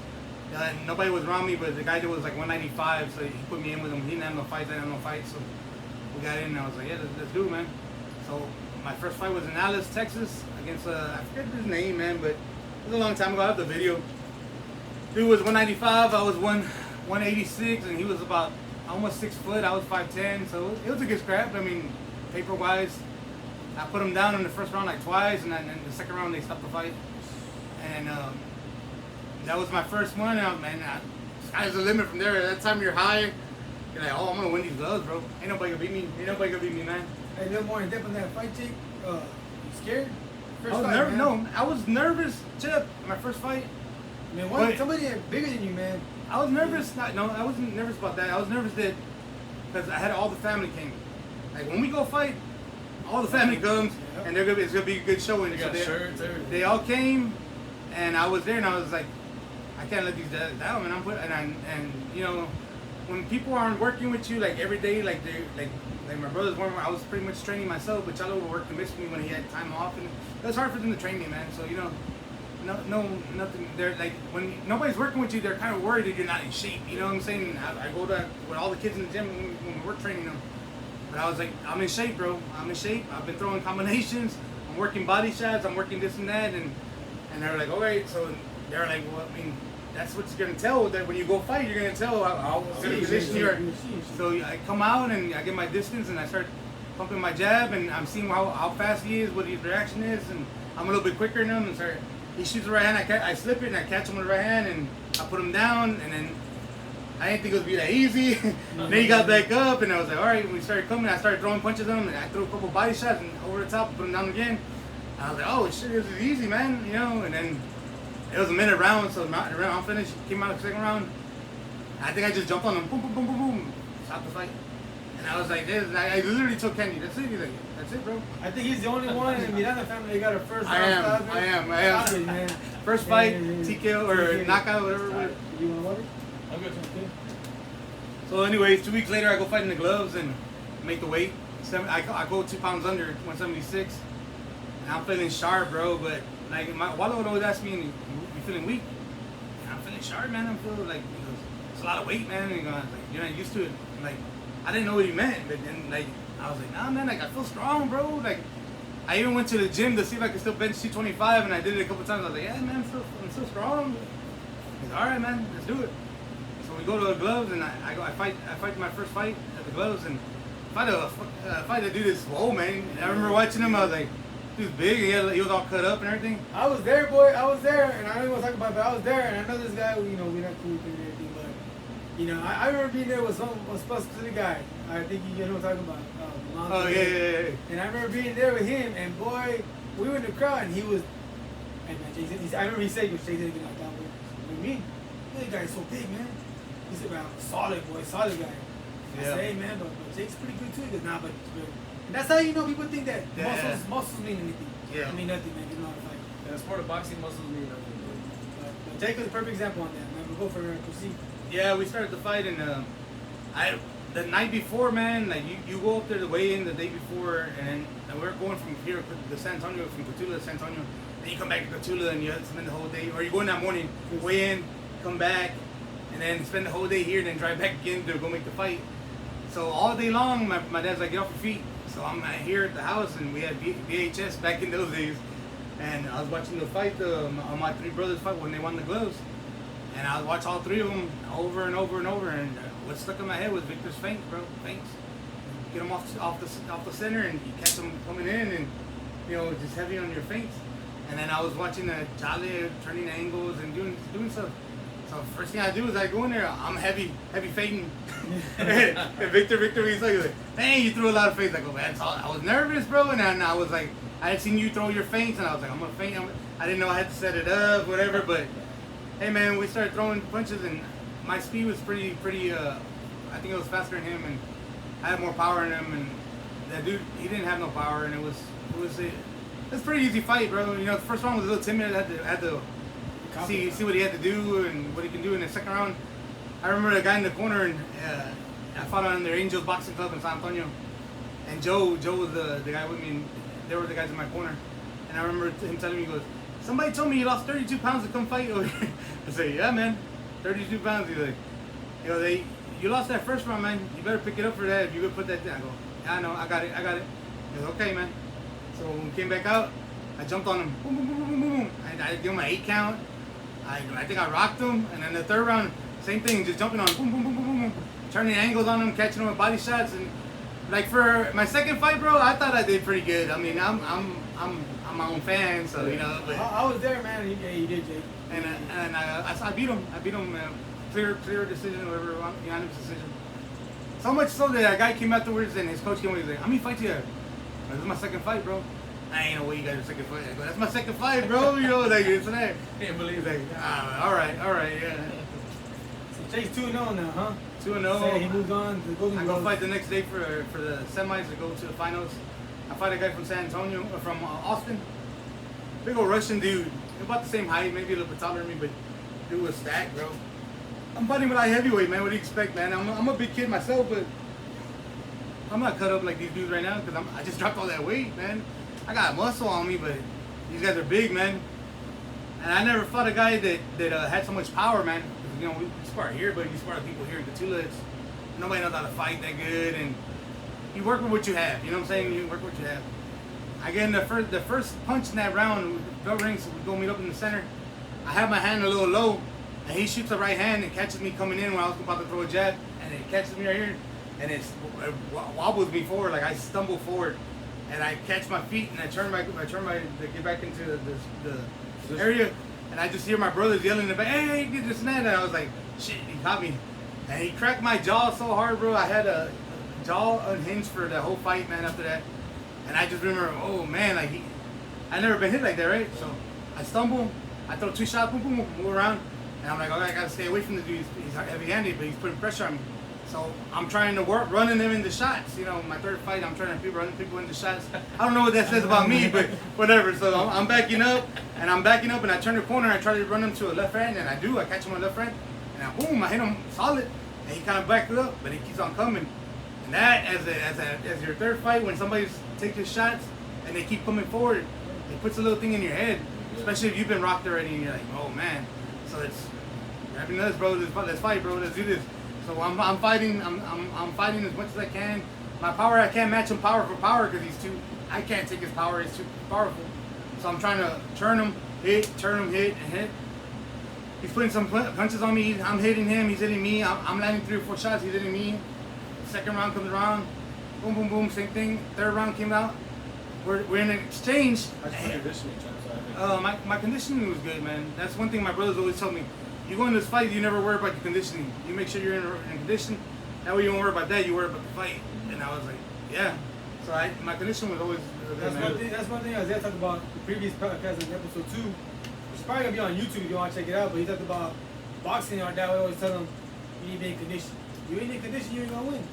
And nobody was around me, but the guy that was like 195, so he put me in with him. He didn't have no fights, I didn't have no fights, so we got in and I was like, yeah, let's do it, man. So my first fight was in Alice, Texas, against, I forget his name, man, but it was a long time ago. I have the video. Dude was 195, I was 186, and he was about almost 6 foot. I was 5'10", so it was a good scrap. I mean, paper-wise, I put him down in the first round like twice, and then in the second round they stopped the fight. And that was my first one out, man. Sky's the limit from there. At that time you're high. You're like, oh, I'm gonna win these gloves, bro. Ain't nobody gonna beat me. Ain't nobody gonna beat me, man. Hey, a little more in depth on that fight, Jake. You scared? First I was fight, nervous. man. No, I was nervous. Chip, my first fight. Man, But- somebody bigger than you, man. I was nervous. No, I wasn't nervous about that. I was nervous that because I had all the family came. Like when we go fight, all the family comes, Yep. and it's gonna be a good showing. They So got shirts, everything. they all came, and I was there, and I was like, I can't let these guys down, man. And you know, when people aren't working with you like every day, like my brothers weren't. I was pretty much training myself, but Chale would work to miss me when he had time off, and it was hard for them to train me, man. So you know. Nothing. They're like when nobody's working with you, they're kind of worried that you're not in shape. You know what I'm saying? I go to with all the kids in the gym when we're training them. But I was like, I'm in shape, bro. I'm in shape. I've been throwing combinations. I'm working body shots. I'm working this and that. And they're like, all right. So they're like, well, I mean, that's what you're gonna tell. That when you go fight, you're gonna tell how good a position you are. So I come out and I get my distance and I start pumping my jab and I'm seeing how fast he is, what his reaction is, and I'm a little bit quicker than him. And start. He shoots the right hand, I slip it, and I catch him with the right hand, and I put him down, and then I didn't think it was be that easy. And then he got back up, and I was like, all right, when we started coming, I started throwing punches at him, and I threw a couple body shots, and over the top, put him down again. And I was like, oh, shit, this is easy, man, you know, and then it was a minute round, so the round finished, came out the second round. I think I just jumped on him, boom, boom, boom, boom, boom, stopped the fight. And I was like, this, I literally took Kenny. That's it. He's like, that's it, bro. I think he's the only one in the Miranda family that got a first I round stop. am. Solid, man. First fight, TKO or knockout, whatever. You want water? I'm good. So, anyways, 2 weeks later, I go fight in the gloves and make the weight. I go 2 pounds under 176, and I'm feeling sharp, bro. But like Wallo would always ask me, "You feeling weak?" And I'm feeling sharp, man. I'm feeling like he goes, it's a lot of weight, man. And he goes, like, you're not used to it. And, like, I didn't know what he meant, but then like I was like, nah, man. Like I feel strong, bro. Like I even went to the gym to see if I could still bench 225, and I did it a couple times. I was like, yeah, man, I'm still strong. He's all right, man. Let's do it. So we go to the gloves, and I fight my first fight at the gloves, and fight a dude that's swole, man. And I remember watching him. I was like, dude's big. He was all cut up and everything. I was there, boy. I was there, and I don't even want to talk about it, but I was there, and I know this guy. You know, we're not cool with him and everything, but you know, I remember being there with some specific guy. I think you know what I'm talking about. Oh yeah. And I remember being there with him, and boy, we were in the crowd, and he was. Hey man, Jason. I remember he said, "Jason didn't get knocked down." What do you mean? That guy is so big, man. He said, "Man, solid boy, solid guy." I said, "Hey man, but Jake's pretty good too." He goes, "Nah, but." And that's how you know people think that muscles mean anything. Yeah. I mean nothing, man. You know how to fight. In the sport of boxing, muscles mean nothing. But Jake was a perfect example on that, man. We'll go for proceed. Yeah, we started the fight, and the night before, man, like you go up there to weigh in the day before, and we're going from here to San Antonio, from Cotulla to San Antonio, then you come back to Cotulla and you have to spend the whole day, or you go in that morning, weigh in, come back, and then spend the whole day here, then drive back again to go make the fight. So all day long, my dad's like, get off your feet. So I'm here at the house, and we had VHS back in those days, and I was watching the fight, my 3 brothers fight when they won the gloves. And I watched all 3 of them over and over and over, and what stuck in my head was Victor's feint, bro. Feints. Get him off the center, and you catch him coming in, and you know, just heavy on your feints. And then I was watching the Chale turning angles and doing stuff. So first thing I do is I go in there. I'm heavy feinting. And Victor, he's like, "Hey, you threw a lot of feints." I go, "Man, I was nervous, bro." And I was like, I had seen you throw your feints, and I was like, I'm gonna feint. I didn't know I had to set it up, whatever, but. Hey man, we started throwing punches, and my speed was pretty. I think it was faster than him, and I had more power in him. And that dude, he didn't have no power, and it was a pretty easy fight, bro. You know, the first round was a little timid. I had to see what he had to do and what he can do in the second round. I remember the guy in the corner, and I fought on their Angels Boxing Club in San Antonio, and Joe was the guy with me, and they were the guys in my corner. And I remember him telling me, he goes, somebody told me you lost 32 pounds to come fight over here. I said, yeah, man, 32 pounds. He's like, you lost that first round, man. You better pick it up for that if you could put that down. I go, yeah, I know, I got it. He goes, okay, man. So when we came back out, I jumped on him. Boom, boom, boom, boom, boom, boom. I gave him an 8 count. I think I rocked him. And then the third round, same thing, just jumping on him. Boom, boom, boom, boom, boom, boom. Turning angles on him, catching him with body shots. And like for my second fight, bro, I thought I did pretty good. I mean, I'm my own fan, so you know. But, I was there, man. Yeah, you did, Jake. And I beat him. I beat him. Clear decision, whatever, unanimous decision. So much so that a guy came afterwards and his coach came over. He's like, "How many fights you have?" This is my second fight, bro. I ain't no way you got your second fight. I go, that's my second fight, bro. You know, like it's that. Can't believe He's like, all right, yeah. So Jake's 2-0 now, huh? 2-0. He moved on to the Golden I go Gloves. fight the next day for the semis to go to the finals. I fight a guy from San Antonio, from Austin. Big old Russian dude. About the same height, maybe a little bit taller than me, but dude was stacked, bro. I'm fighting with light heavyweight, man. What do you expect, man? I'm a big kid myself, but I'm not cut up like these dudes right now because I just dropped all that weight, man. I got muscle on me, but these guys are big, man. And I never fought a guy that had so much power, man. You know, we spar here, but you spar with people here in Catula. Nobody knows how to fight that good, and you work with what you have. You know what I'm saying? You work with what you have. I get in the first punch in that round, bell rings, we go meet up in the center. I have my hand a little low, and he shoots a right hand and catches me coming in when I was about to throw a jab, and it catches me right here, and it wobbles me forward, like I stumble forward, and I catch my feet, and I turn my to get back into the area, and I just hear my brothers yelling in the back, hey, get this and that, and I was like, shit, he caught me, and he cracked my jaw so hard, bro. I had a jaw unhinged for the whole fight, man. After that. And I just remember, oh man, like I never been hit like that, right? So I stumble, I throw 2 shots, boom, boom, boom, move around, and I'm like, okay, I gotta stay away from the dude. He's heavy-handed, but he's putting pressure on me. So I'm trying to work, running them into shots. You know, my third fight, I'm trying to run people into shots. I don't know what that says about me, but whatever. So I'm backing up, and I turn the corner, and I try to run him to a left hand, and I do. I catch him on the left hand, and boom, I hit him solid, and he kind of backed it up, but he keeps on coming. And that, as your third fight, when somebody's taking shots and they keep coming forward, it puts a little thing in your head, especially if you've been rocked already and you're like, oh man. So it's grabbing nuts, bro. Let's fight, bro. Let's do this. So I'm fighting. I'm fighting as much as I can. My power, I can't match him power for power because I can't take his power. He's too powerful. So I'm trying to turn him, hit, and hit. He's putting some punches on me. I'm hitting him. He's hitting me. I'm landing 3 or 4 shots. He's hitting me. Second round comes around, boom, boom, boom, same thing. Third round came out. We're in an exchange. How's your conditioning, Chale? My conditioning was good, man. That's one thing my brothers always tell me. You go in this fight, you never worry about your conditioning. You make sure you're in condition. That way you don't worry about that. You worry about the fight. And I was like, yeah. So my condition was always good, That's one thing Isaiah talked about the previous podcast in episode 2. It's probably gonna be on YouTube if you want to check it out. But he talked about boxing. Our dad would always tell him, you need to be in condition. You ain't in condition, you ain't gonna win.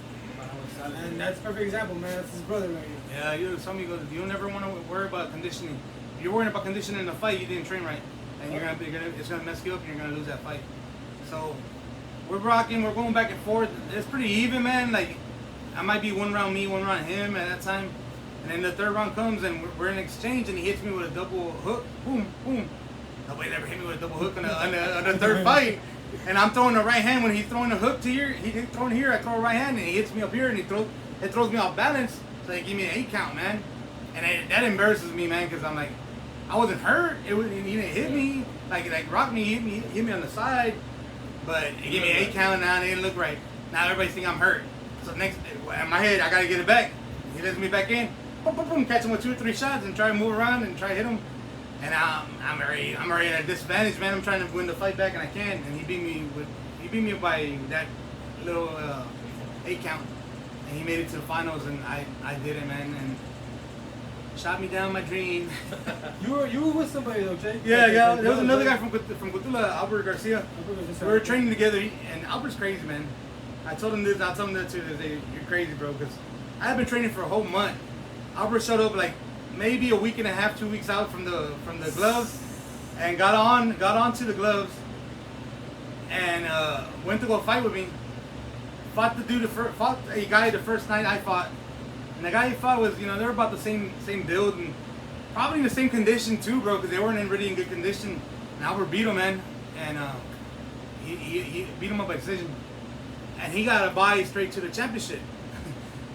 And that's a perfect example, man. That's his brother right here. Yeah, some people you never want to worry about conditioning. If you're worrying about conditioning in a fight, you didn't train right, and it's gonna mess you up, and you're gonna lose that fight. So we're rocking, we're going back and forth. It's pretty even, man. Like I might be 1 round me, 1 round him at that time, and then the third round comes, and we're in exchange, and he hits me with a double hook, boom, boom. Nobody ever hit me with a double hook on the third fight. And I'm throwing the right hand when he's throwing the hook to here. He's throwing here, I throw a right hand, and he hits me up here, and it throws me off balance. So they give me an 8 count, man. And that embarrasses me, man, because I'm like, I wasn't hurt. He didn't hit me, like rock me, hit me on the side. But he gave me an 8 count now, and it didn't look right. Now everybody think I'm hurt. So next, in my head, I gotta get it back. He lets me back in, boom, boom, boom, catch him with 2 or 3 shots, and try to move around and try to hit him. And I'm already at a disadvantage, man. I'm trying to win the fight back, and I can. And he beat me by that little 8 count, and he made it to the finals, and I did it, man, and shot me down my dream. You were with somebody though, Jake. Yeah. There was another guy from Catula, Albert Garcia. We were training together, and Albert's crazy, man. I told him this. I'll tell him that too. You're crazy, bro, because I had been training for a whole month. Albert showed up like maybe a week and a half, 2 weeks out from the gloves, and got onto the gloves, and went to go fight with me. Fought a guy the first night I fought, and the guy he fought was, they were about the same build, and probably in the same condition too, bro, because they weren't in really in good condition. And Albert beat him, man, and he beat him up by decision, and he got a bye straight to the championship.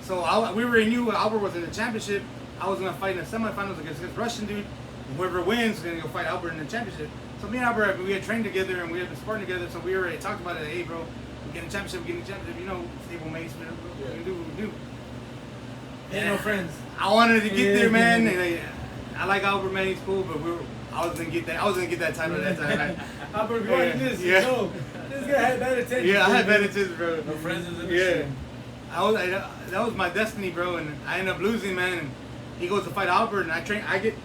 So we already knew Albert was in the championship. I was gonna fight in the semifinals against this Russian dude. Whoever wins is gonna go fight Albert in the championship. So me and Albert, we had trained together and we had been sparring together. So we already talked about it. Hey, bro, we're getting the championship. We're getting the championship. You know, stable mates, man. We're gonna do what we do. Ain't no friends. I wanted to get there, man. And I like Albert, man. He's cool, but I was gonna get that. I was gonna get that title at that time. Albert, you watching this? Yeah. Yo, this guy had bad attention. Yeah, I had bad attention, bro. No friends in the Yeah. That was my destiny, bro, and I ended up losing, man. And he goes to fight Albert, and I get,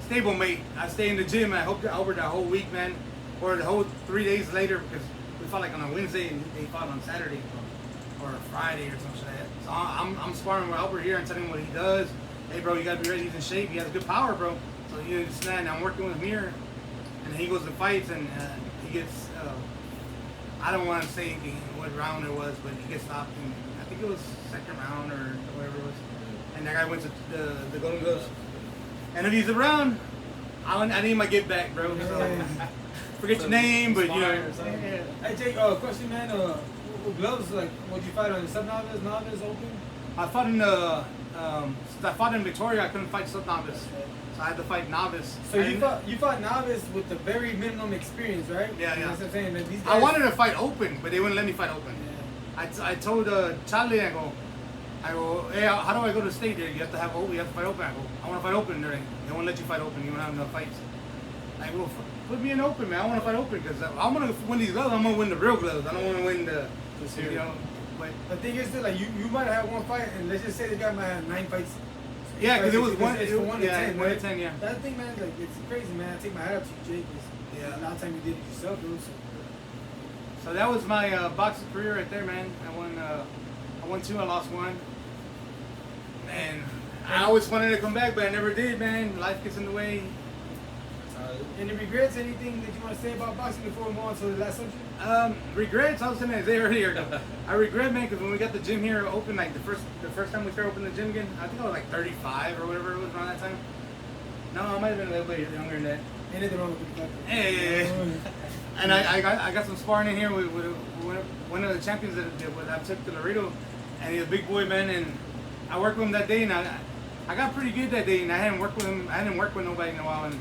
stable mate. I stay in the gym, and I hope Albert that whole week, man, or the whole 3 days later, because we fought like on a Wednesday, and they fought on Saturday, or Friday, or something like that. So I'm sparring with Albert here and telling him what he does. Hey, bro, you gotta be ready. He's in shape. He has good power, bro. So you understand? I'm working with Mir, and he goes to fights, and he gets. I don't want to say what round it was, but he gets stopped. And I think it was second round or whatever it was. And that guy went to the Golden Gloves. And if he's around, I need my get back, bro. So, forget your name, but you know. Hey, Jake, question, man. Gloves, like, what'd you fight on? Sub-novice, novice, open? I fought in I fought in Victoria. I couldn't fight sub-novice. So I had to fight novice. So you fought novice with the very minimum experience, right? Yeah, yeah. That's what I'm saying, man. These guys, I wanted to fight open, but they wouldn't let me fight open. Yeah. I told Chale, I go, hey, how do I go to state there? You have to fight open. I go, I want to fight open there. They won't let you fight open. You won't have enough fights. I go, put me in open, man. I want to fight open because I'm gonna win these gloves. I'm gonna win the real gloves. I don't want to win the, But the thing is, that, like, you might have had one fight, and let's just say the guy might have 9 fights. yeah, because it was It's one. from 1 to 10, one to right? 10, yeah. That thing, man, like, it's crazy, man. I take my hat off to you, Jake. Yeah. A lot of time you did it yourself, bro. So that was my boxing career right there, man. I won 2, I lost 1. And I always wanted to come back, but I never did, man. Life gets in the way. Any regrets? Anything that you want to say about boxing before we move on to the last subject? Regrets? I was saying earlier. I regret, man, because when we got the gym here open, like the first time we started opening the gym again, I think I was like 35 or whatever it was around that time. No, I might have been a little bit younger than that. Ain't nothing wrong with that. Yeah. And I got some sparring in here with one of the champions that I took to Laredo, and he's a big boy, man, and I worked with him that day, and I got pretty good that day, and I hadn't worked with nobody in a while, and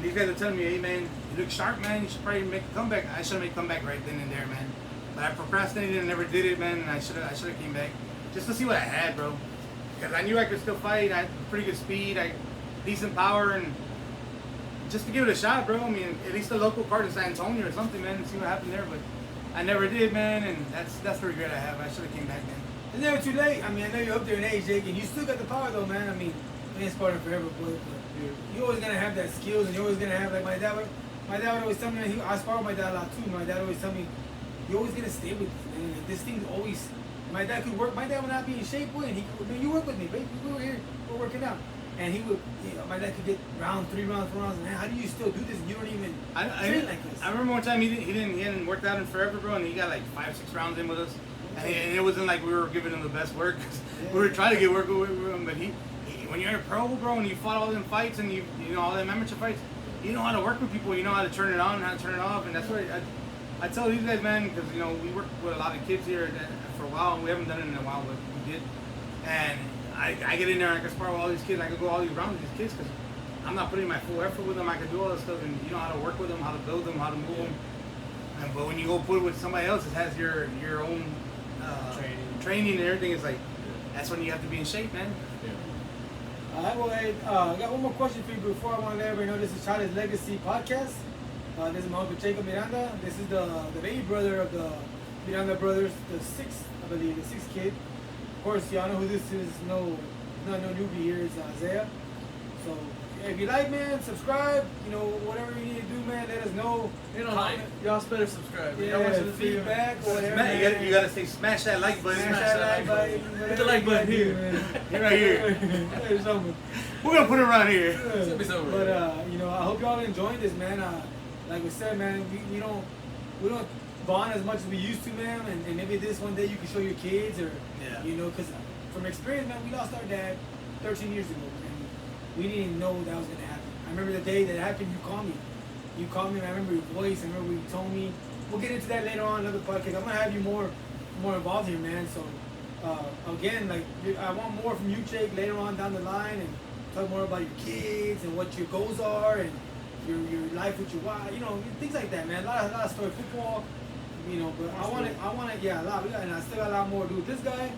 these guys are telling me, hey, man, you look sharp, man, you should probably make a comeback. I should have made a comeback right then and there, man. But I procrastinated and never did it, man, and I should have came back just to see what I had, bro. Because I knew I could still fight. I had pretty good speed, decent power, and just to give it a shot, bro. I mean, at least a local card in San Antonio or something, man, and see what happened there. But I never did, man, and that's the regret I have. I should have came back, man. It's never too late. I mean, I know you're up there in age, Jake, and you still got the power, though, man. I mean, you ain't sparring forever, boy, but you're always gonna have that skills, and you're always gonna have, like, my dad would always tell me, I spar with my dad a lot too. My dad always tell me, you're always gonna stay with this, man. This thing's always. My dad could work. My dad would not be in shape, boy, and he could. Man, you work with me, baby. We were here, we're working out, and he would. My dad could get round 3 rounds, 4 rounds. Man, how do you still do this? And you don't even train like this. I remember one time he hadn't worked out in forever, bro, and he got like 5-6 rounds in with us, and it wasn't like we were giving him the best work. We were trying to get work with him, but he when you're a pro, bro, and you fought all them fights and you know all them amateur fights, you know how to work with people. You know how to turn it on, how to turn it off, and that's what I tell these guys, man, because we work with a lot of kids here for a while. We haven't done it in a while, but we did. And I get in there and I can spar with all these kids. I can go all these rounds with these kids because I'm not putting my full effort with them. I can do all this stuff, and you know how to work with them, how to build them, how to move them. But when you go put it with somebody else that has your own training and everything, it's like that's when you have to be in shape, man. All right, well, hey, I got one more question for you before I want to let everybody know this is Chale's Legacy Podcast. This is my uncle Jacob Miranda. This is the baby brother of the Miranda brothers, the 6th, I believe, the 6th kid. Of course, y'all know who this is. Not no newbie here. It's Isaiah. So if you like, man, subscribe. Whatever you need to do, man, let us know. Y'all better subscribe. Yeah, feedback or whatever. You gotta say smash that like button. Smash that like button. Hit the like button here. Right here. There's something. We're gonna put it around here. It's gonna be But I hope y'all enjoying this, man. Like we said, man, we don't bond as much as we used to, man. And maybe this one day you can show your kids, or because from experience, man, we lost our dad 13 years ago, we didn't know that was gonna happen. I remember the day that happened. You called me. You called me. And I remember your voice. I remember what you told me. We'll get into that later on in another podcast. I'm gonna have you more involved here, man. So again, like I want more from you, Jake, later on down the line, and talk more about your kids and what your goals are and your life with your wife. You know, things like that, man. A lot of story, football. You know, but I want to, yeah, a lot. And I still got a lot more to do with this guy.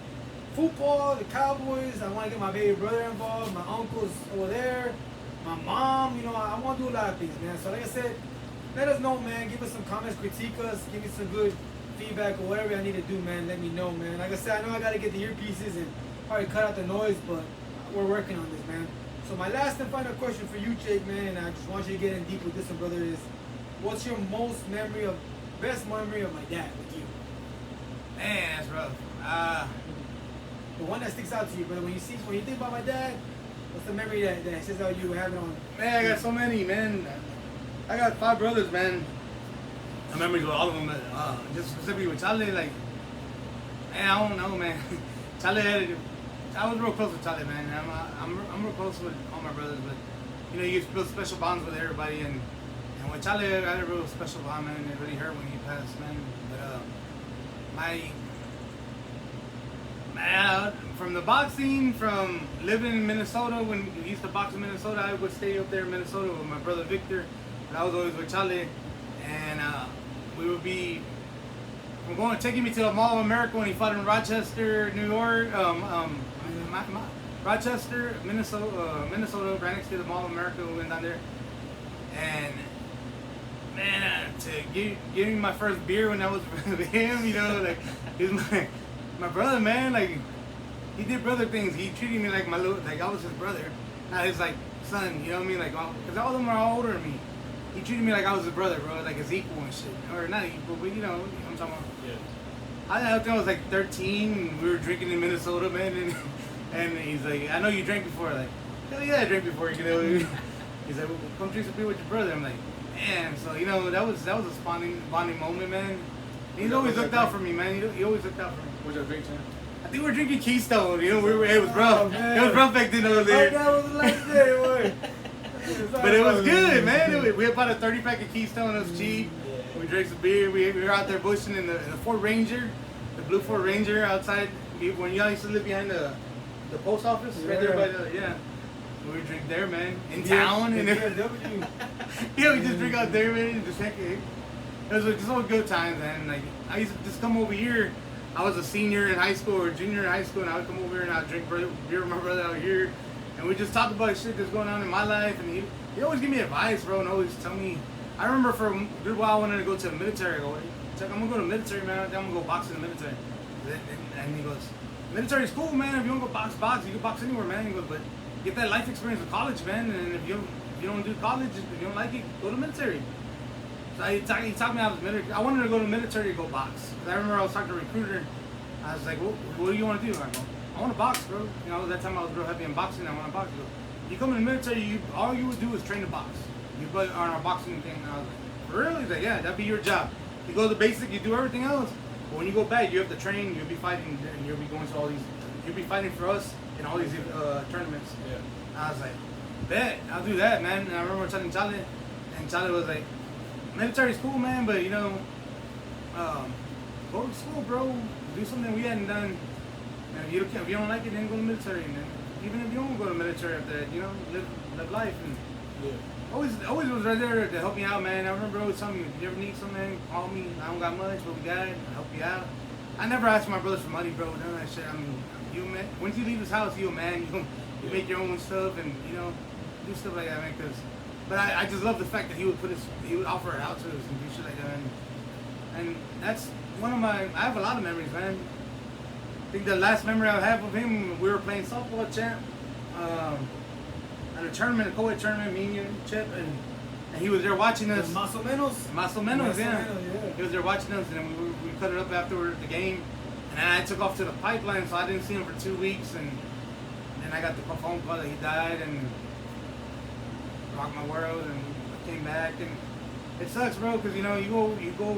Football, the Cowboys. I want to get my baby brother involved. My uncles over there. My mom. You know, I want to do a lot of things, man. So like I said, let us know, man. Give us some comments, critique us, give me some good feedback or whatever I need to do, man. Let me know, man. Like I said, I know I got to get the earpieces and probably cut out the noise, but we're working on this, man. So my last and final question for you, Jake, man, and I just want you to get in deep with this one, brother, is what's your best memory of my dad with you? Man, that's rough. The one that sticks out to you, brother. When you think about my dad, what's the memory that says how you have it on? Man, I got so many, man. I got 5 brothers, man. I memories with all of them, just specifically with Chale, like, man, I don't know, man. Chale, I was real close with Chale, man. I'm real close with all my brothers, but you know, you build special bonds with everybody, and with Chale, I had a real special bond, man. It really hurt when he passed, man. But from the boxing, from living in Minnesota, when we used to box in Minnesota, I would stay up there in Minnesota with my brother Victor. But I was always with Chale, and we would be taking me to the Mall of America when he fought in Rochester, New York, Rochester, Minnesota, right next to the Mall of America. We went down there, and man, to give me my first beer when I was with him, you know, like he was my brother, man. Like he did brother things. He treated me like like I was his brother, not his like son. You know what I mean? Like, because all of them are all older than me. He treated me like I was his brother, bro, like his equal and shit, or not equal, but you know what I'm talking about. Yeah. I think I was like 13. And we were drinking in Minnesota, man, and he's like, I know you drank before. Like, hell yeah, I drank before. You know. He's like, well, come drink some beer with your brother. I'm like, man. So you know, that was a bonding moment, man. He's always looked out for me, man. He always looked out for me. What'd y'all drink, Sam? I think we were drinking Keystone. You know, it was rough. It was rough back then over there. That was the last day, boy. But it was good, man. We bought a 30-pack of Keystone. It was cheap. We drank some beer. We were out there bushing in the Ford Ranger, the blue Ford Ranger outside. When y'all used to live behind the post office, right there by the We would drink there, man, in town. And yeah, we just drink out there, man. And just it was just all good times, man. Like I used to just come over here. I was a senior in high school or junior in high school, and I would come over here and I'd drink beer with my brother out here. And we just talk about shit that's going on in my life, and he always give me advice, bro, and always tell me. I remember for a good while I wanted to go to the military. I go, I'm gonna go to the military, man. I'm gonna go box in the military. And he goes, military's cool, man. If you want to go box, you can box anywhere, man. He goes, but get that life experience with college, man. And if you don't do college, if you don't like it, go to the military. So he talked me out of the military. I wanted to go to the military to go box. Cause I remember I was talking to a recruiter. I was like, what do you want to do? I go, I want to box, bro. You know, that time I was real heavy in boxing. I want to box. He goes, you come in the military, all you would do is train to box. You put on our boxing thing. And I was like, for real? He's like, yeah, that'd be your job. You go to the basic, you do everything else. But when you go back, you have to train. You'll be fighting, and you'll be going to all these. You'll be fighting for us in all these tournaments. Yeah. I was like, bet, I'll do that, man. And I remember telling Chale, and Chale was like, military's cool, man, but you know, go to school, bro. Do something we hadn't done. And if you don't like it, then go to the military. And then, even if you don't go to the military after that, you know, live life. And always was right there to help me out, man. I remember always telling me, if you ever need something, call me. I don't got much, but we got it. I'll help you out. I never asked my brothers for money, bro. None of that shit. I mean, you man, once you leave this house, you a man. You make your own stuff, and you know, do stuff like that, man. But I just love the fact that he would offer it out to us and do shit like that. And that's one of my. I have a lot of memories, man. I think the last memory I have of him, we were playing softball champ at a tournament, a co-ed tournament, me and you, Chip, and he was there watching us. Más o menos, yeah. He was there watching us, and we cut it up after the game. And then I took off to the pipeline, so I didn't see him for 2 weeks, and then I got the phone call that he died, and rocked my world, and I came back, and it sucks, bro, because you know you go.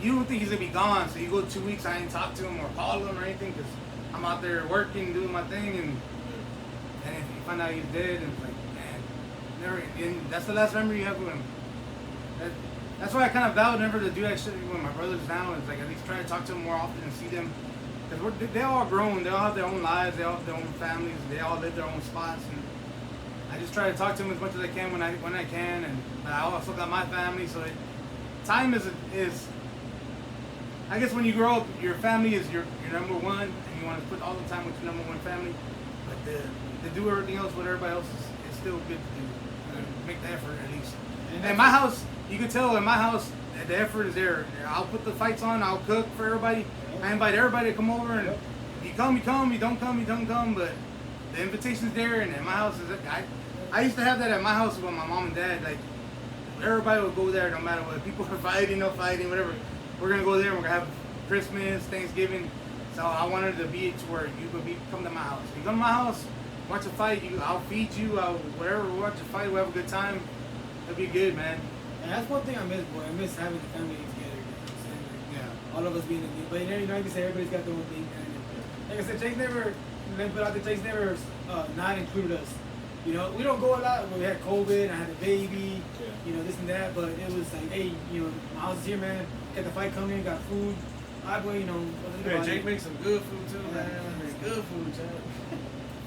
You don't think he's gonna be gone, so you go 2 weeks. I ain't talk to him or call him or anything because I'm out there working, doing my thing, and And if you find out he's dead, and it's like, man, never. And that's the last memory you have with him. That's why I kind of vowed never to do that shit with my brothers now. It's like at least try to talk to them more often and see them. Because they all grown. They all have their own lives. They all have their own families. They all live their own spots. And I just try to talk to them as much as I can when I can. And I also got my family. So time is I guess when you grow up, your family is your number one. And you want to put all the time with your number one family. But to do everything else with everybody else is still good to do. Make the effort at least. And in my house, you can tell in my house the effort is there. I'll put the fights on. I'll cook for everybody. I invite everybody to come over, and if you come, you come. You don't come, you don't come. But the invitation's there, and in my house I used to have that at my house with my mom and dad. Like everybody would go there, no matter what. People are fighting, no fighting, whatever. We're gonna go there. We're gonna have Christmas, Thanksgiving. So I wanted to be to where you could come to my house. You come to my house, watch a fight. I'll feed you. I'll whatever. We'll watch a fight. We'll have a good time. It'll be good, man. And that's one thing I miss, boy. I miss having the family together. You know what I'm saying? Like, Yeah. all of us being together. But you know, like you said, everybody's got their own thing, man. Like I said, Jake's never, Jake's never not included us. You know, we don't go a lot. We had COVID, I had a baby, you know, this and that. But it was like, hey, you know, my house is here, man. Got the fight coming, got food. I boy, you know. Yeah, Jake makes some good food too, man. Good food, Chad.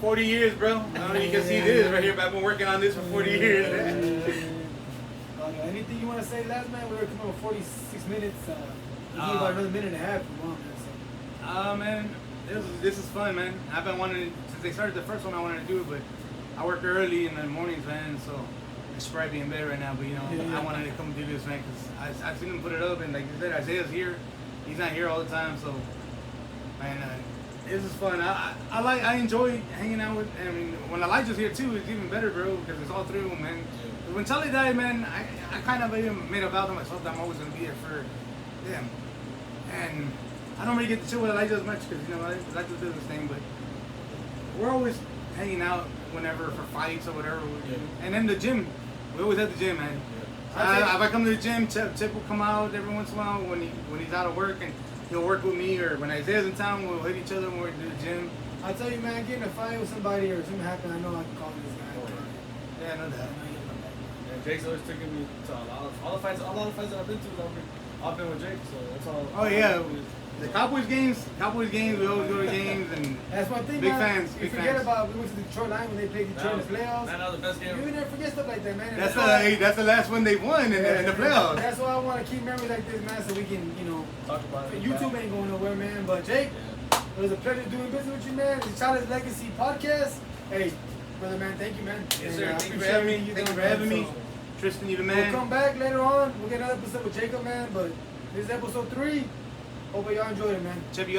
40 years, bro. I don't know if you can see this right here, but I've been working on this for 40 years. Anything you want to say last, man? We were coming with 46 minutes. We'll give about another minute and a half if you want, man. Man, this is fun, man. I've been wanting, since they started the first one, I wanted to do it, but I work early in the mornings, man, so it's probably in bed right now, but you know, I wanted to come do this, man, because I've seen them put it up, and like you said, Isaiah's here. He's not here all the time, so, man, this is fun. I enjoy hanging out with, I mean, when Elijah's here too, it's even better, bro, because it's all three of them, man. When Chale died, man, I kind of even made a vow to myself that I'm always going to be here for them. And I don't really get to chill with Elijah as much because, you know, Elijah does his thing, but we're always hanging out whenever for fights or whatever. And then the gym, we always at the gym, man. If I come to the gym, Chip will come out every once in a while when he's out of work, and he'll work with me, or when Isaiah's in town, we'll hit each other when we're at the gym. I tell you, man, getting a fight with somebody or something happen, I know I can call this guy. Yeah, I know that. Jake's always taking me to a lot of fights that I've been to. I've been with Jake, so that's all. Oh yeah, the Cowboys games. We always go to games, and that's one thing. Big man, fans. You forget about we went to the Detroit Lions when they played Detroit in the playoffs. Man, that was the best game. You never forget stuff like that, man. That's the last one they won in the playoffs. That's why I want to keep memories like this, man, so we can, you know, talk about it. YouTube ain't going nowhere, man. But Jake, it was a pleasure doing business with you, man. It's Chale's Legacy Podcast. Hey, brother, man, thank you, man. Yes, sir. Thank you for having me. Thank you for having me. Tristan, you the man. We'll come back later on. We'll get another episode with Jacob, man. But this is episode 3. Hope y'all enjoyed it, man. Chip, you